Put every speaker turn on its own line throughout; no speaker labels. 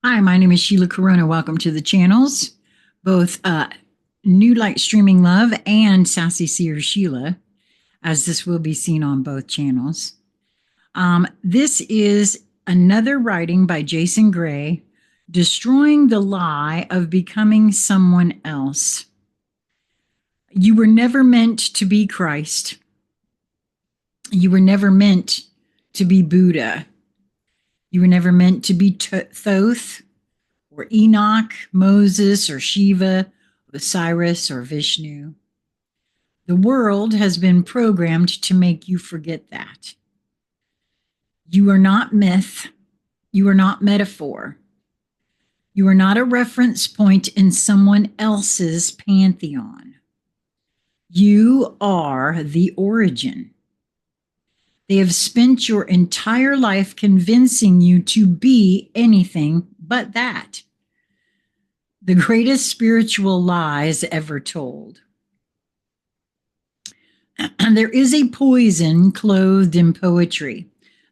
Hi, my name is Sheila Corona. Welcome to the channels, both New Light Streaming Love and Sassy Seer Sheila, as this will be seen on both channels. This is another writing by Jason Gray, Destroying the Lie of Becoming Someone Else. You were never meant to be Christ. You were never meant to be Buddha. You were never meant to be Thoth, or Enoch, Moses, or Shiva, Osiris, or Vishnu. The world has been programmed to make you forget that. You are not myth. You are not metaphor. You are not a reference point in someone else's pantheon. You are the origin. They have spent your entire life convincing you to be anything but that. The greatest spiritual lies ever told. There is a poison clothed in poetry,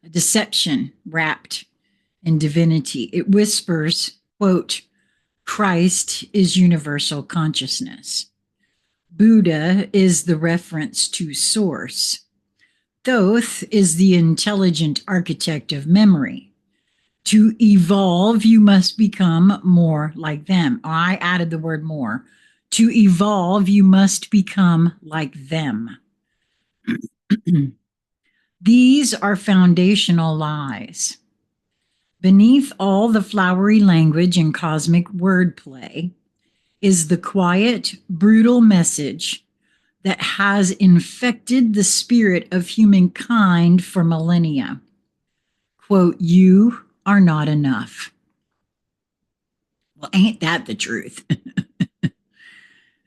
a deception wrapped in divinity. It whispers, quote, Christ is universal consciousness. Buddha is the reference to source. Thoth is the intelligent architect of memory. To evolve, you must become more like them. I added the word more. To evolve, you must become like them. These are foundational lies. Beneath all the flowery language and cosmic wordplay is the quiet, brutal message that has infected the spirit of humankind for millennia. Quote, you are not enough. Well, ain't that the truth?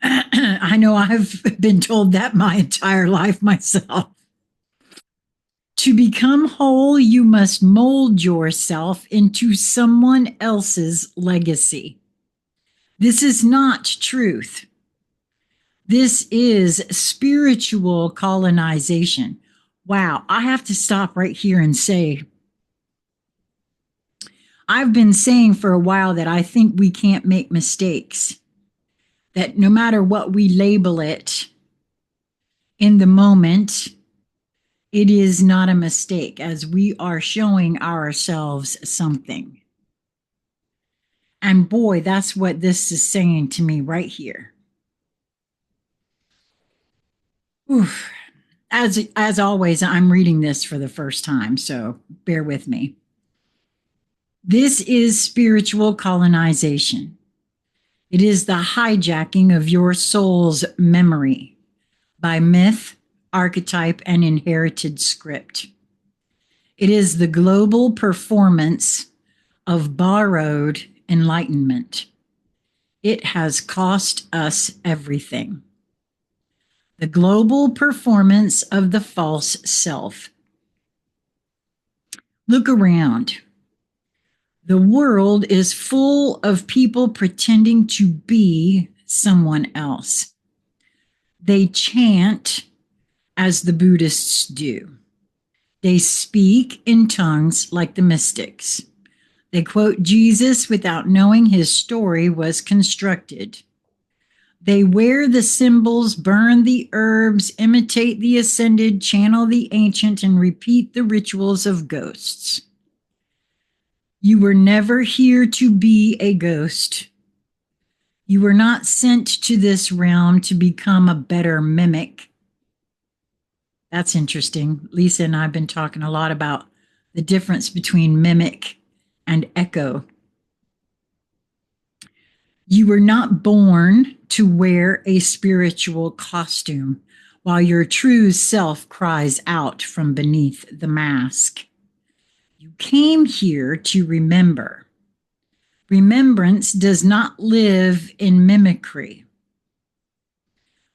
I know I've been told that my entire life myself. To become whole, you must mold yourself into someone else's legacy. This is not truth. This is spiritual colonization. Wow, I have to stop right here and say, I've been saying for a while that I think we can't make mistakes, that no matter what we label it in the moment, it is not a mistake, as we are showing ourselves something. And boy, that's what this is saying to me right here. Oof. As always, I'm reading this for the first time, so bear with me. This is spiritual colonization. It is the hijacking of your soul's memory by myth, archetype, and inherited script. It is the global performance of borrowed enlightenment. It has cost us everything. The global performance of the false self. Look around. The world is full of people pretending to be someone else. They chant as the Buddhists do. They speak in tongues like the mystics. They quote Jesus without knowing his story was constructed. They wear the symbols, burn the herbs, imitate the ascended, channel the ancient, and repeat the rituals of ghosts. You were never here to be a ghost. You were not sent to this realm to become a better mimic. That's interesting. Lisa and I have been talking a lot about the difference between mimic and echo. You were not born to wear a spiritual costume while your true self cries out from beneath the mask. You came here to remember. Remembrance does not live in mimicry.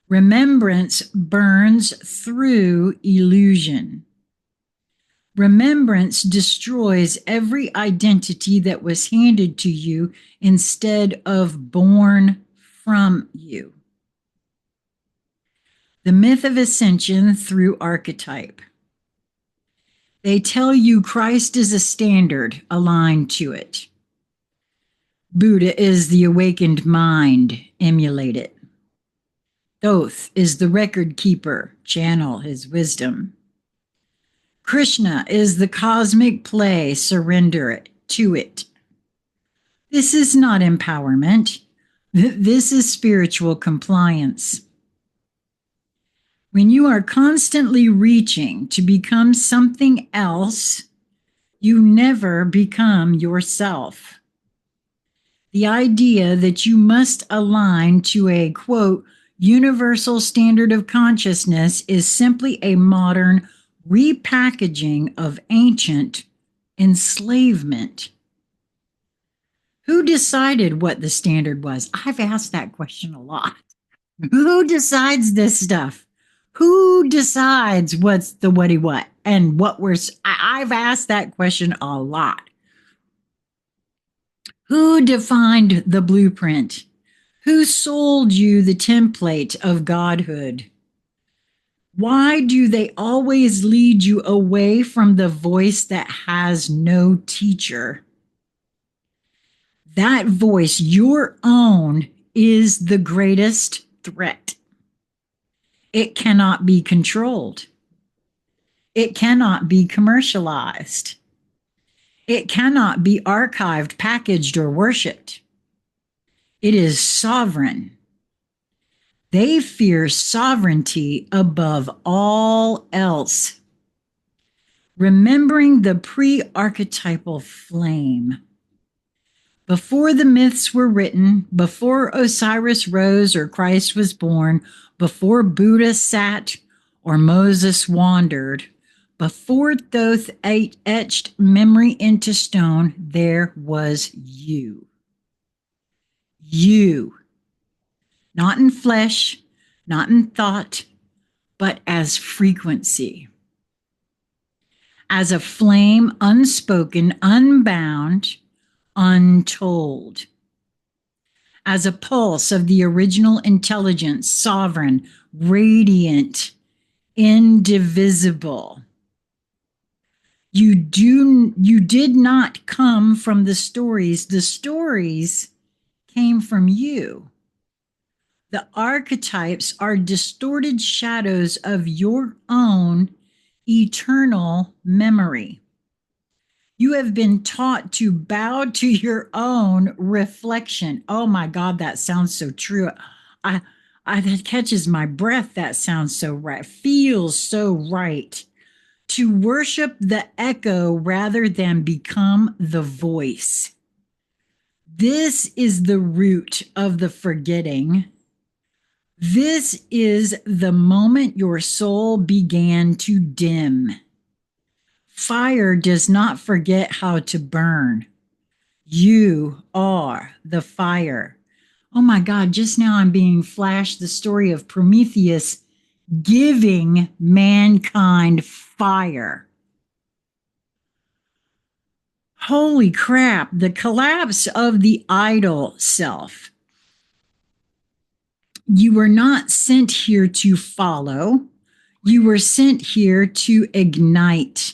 Remembrance burns through illusion. Remembrance destroys every identity that was handed to you instead of born from you. The myth of ascension through archetype. They tell you Christ is a standard aligned to it. Buddha is the awakened mind, emulate it. Thoth is the record keeper, channel his wisdom. Krishna is the cosmic play, surrender it to it. This is not empowerment. This is spiritual compliance. When you are constantly reaching to become something else, you never become yourself. The idea that you must align to a, quote, universal standard of consciousness is simply a modern repackaging of ancient enslavement. Who decided what the standard was? I've asked that question a lot. Who decides this stuff? Who decides what's the whatty what and what we're... I've asked that question a lot. Who defined the blueprint? Who sold you the template of godhood? Why do they always lead you away from the voice that has no teacher? That voice, your own, is the greatest threat. It cannot be controlled. It cannot be commercialized. It cannot be archived, packaged, or worshiped. It is sovereign. They fear sovereignty above all else. Remembering the pre-archetypal flame. Before the myths were written, before Osiris rose or Christ was born, before Buddha sat or Moses wandered, before Thoth etched memory into stone, there was you. You. Not in flesh, not in thought, but as frequency. As a flame, unspoken, unbound, untold. As a pulse of the original intelligence, sovereign, radiant, indivisible. You did not come from the stories. The stories came from you. The archetypes are distorted shadows of your own eternal memory. You have been taught to bow to your own reflection. Oh my God, that sounds so true. That catches my breath. That sounds so right. Feels so right. To worship the echo rather than become the voice. This is the root of the forgetting. This is the moment your soul began to dim. Fire does not forget how to burn. You are the fire. Oh my God, just now I'm being flashed the story of Prometheus giving mankind fire. Holy crap, the collapse of the idol self. You were not sent here to follow. You were sent here to ignite.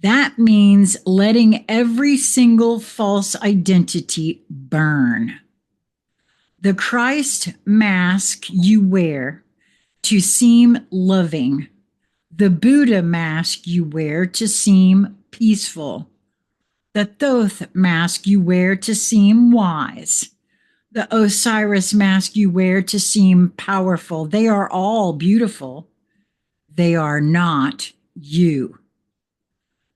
That means letting every single false identity burn. The Christ mask you wear to seem loving. The Buddha mask you wear to seem peaceful. The Thoth mask you wear to seem wise. The Osiris mask you wear to seem powerful. They are all beautiful. They are not you.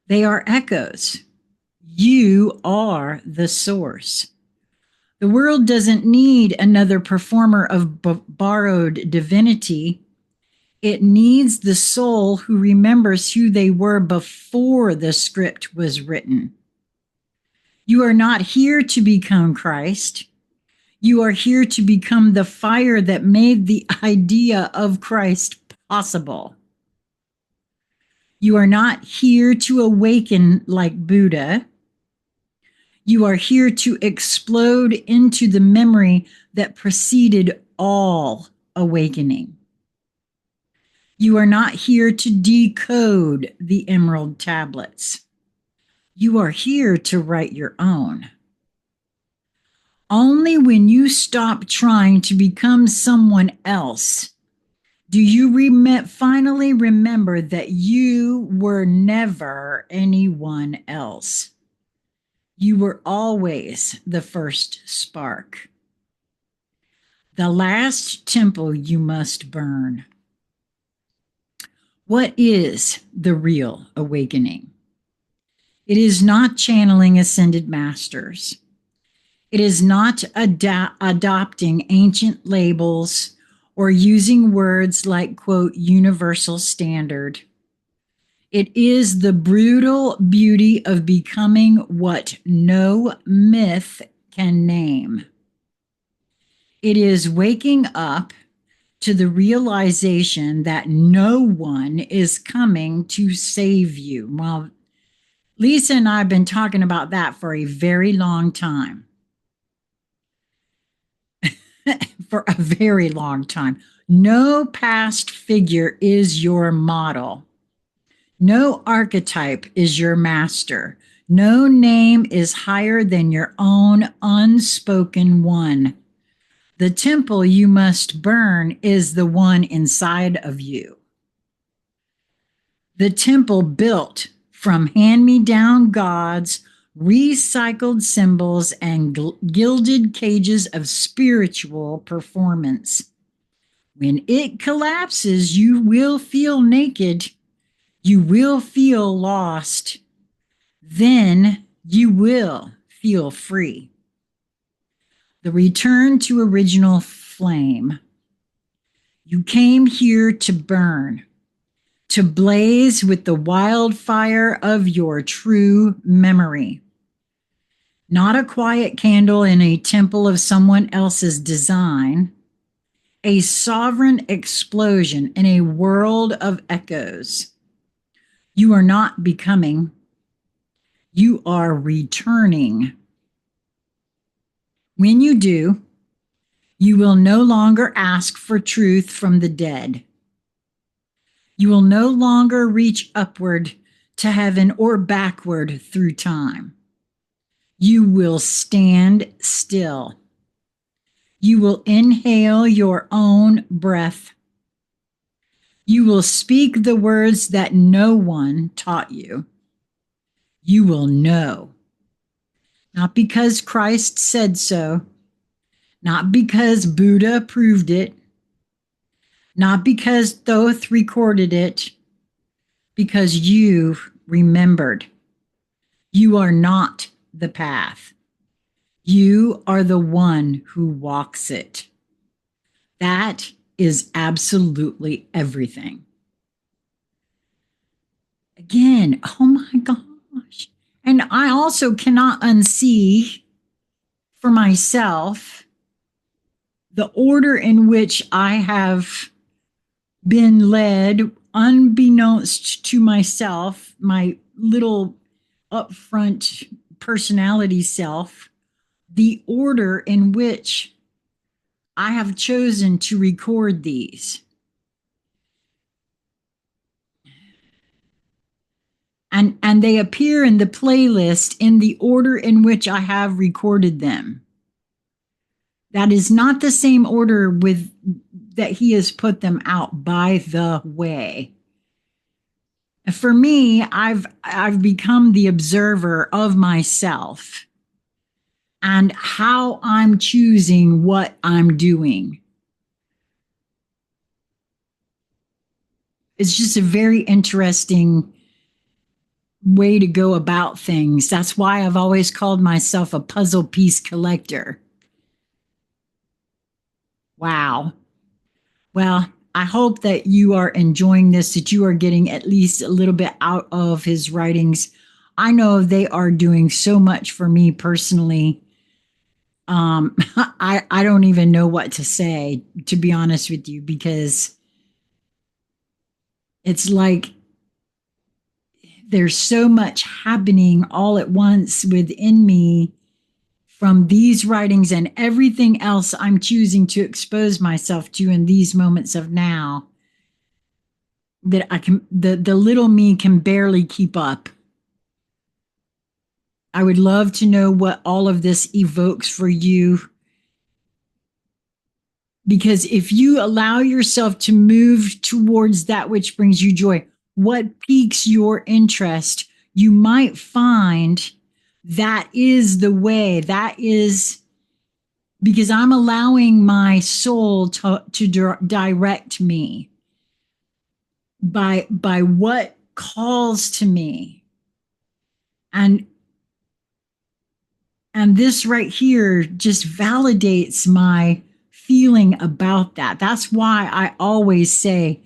They are echoes. You are the source. The world doesn't need another performer of borrowed divinity. It needs the soul who remembers who they were before the script was written. You are not here to become Christ. You are here to become the fire that made the idea of Christ possible. You are not here to awaken like Buddha. You are here to explode into the memory that preceded all awakening. You are not here to decode the emerald tablets. You are here to write your own. Only when you stop trying to become someone else do you finally remember that you were never anyone else. You were always the first spark. The last temple you must burn. What is the real awakening? It is not channeling ascended masters. It is not adopting ancient labels or using words like, quote, universal standard. It is the brutal beauty of becoming what no myth can name. It is waking up to the realization that no one is coming to save you. Well, Lisa and I have been talking about that for a very long time. For a very long time. No past figure is your model. No archetype is your master. No name is higher than your own unspoken one. The temple you must burn is the one inside of you. The temple built from hand-me-down gods, recycled symbols, and gilded cages of spiritual performance. When it collapses, you will feel naked. You will feel lost. Then you will feel free. The return to original flame. You came here to burn, to blaze with the wildfire of your true memory. Not a quiet candle in a temple of someone else's design, a sovereign explosion in a world of echoes. You are not becoming, you are returning. When you do, you will no longer ask for truth from the dead. You will no longer reach upward to heaven or backward through time. You will stand still. You will inhale your own breath. You will speak the words that no one taught you. You will know. Not because Christ said so, not because Buddha proved it, not because Thoth recorded it, because you've remembered. You are not the path. You are the one who walks it. That is absolutely everything. Again, oh my gosh. And I also cannot unsee for myself the order in which I have been led, unbeknownst to myself, my little upfront personality self, the order in which I have chosen to record these. And they appear in the playlist in the order in which I have recorded them. That is not the same order with that he has put them out, by the way. For me, I've become the observer of myself and how I'm choosing what I'm doing. It's just a very interesting way to go about things. That's why I've always called myself a puzzle piece collector. Wow. Well, I hope that you are enjoying this, that you are getting at least a little bit out of his writings. I know they are doing so much for me personally. I don't even know what to say, to be honest with you, because it's like there's so much happening all at once within me from these writings and everything else I'm choosing to expose myself to in these moments of now, that I can, the little me can barely keep up. I would love to know what all of this evokes for you. Because if you allow yourself to move towards that which brings you joy, what piques your interest, you might find that is the way. That is because I'm allowing my soul to direct me by what calls to me. And this right here just validates my feeling about that. That's why I always say,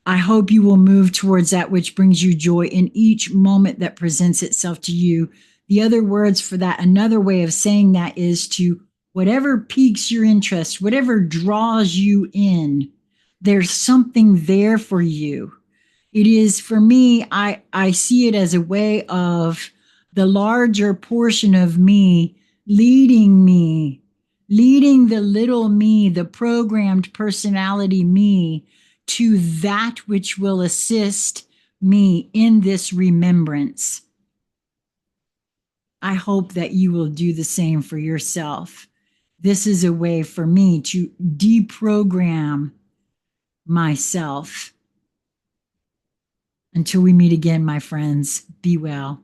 I hope you will move towards that which brings you joy in each moment that presents itself to you. The other words for that, another way of saying that is to whatever piques your interest, whatever draws you in, there's something there for you. It is for me, I see it as a way of the larger portion of me, leading the little me, the programmed personality me, to that which will assist me in this remembrance. I hope that you will do the same for yourself. This is a way for me to deprogram myself. Until we meet again, my friends, be well.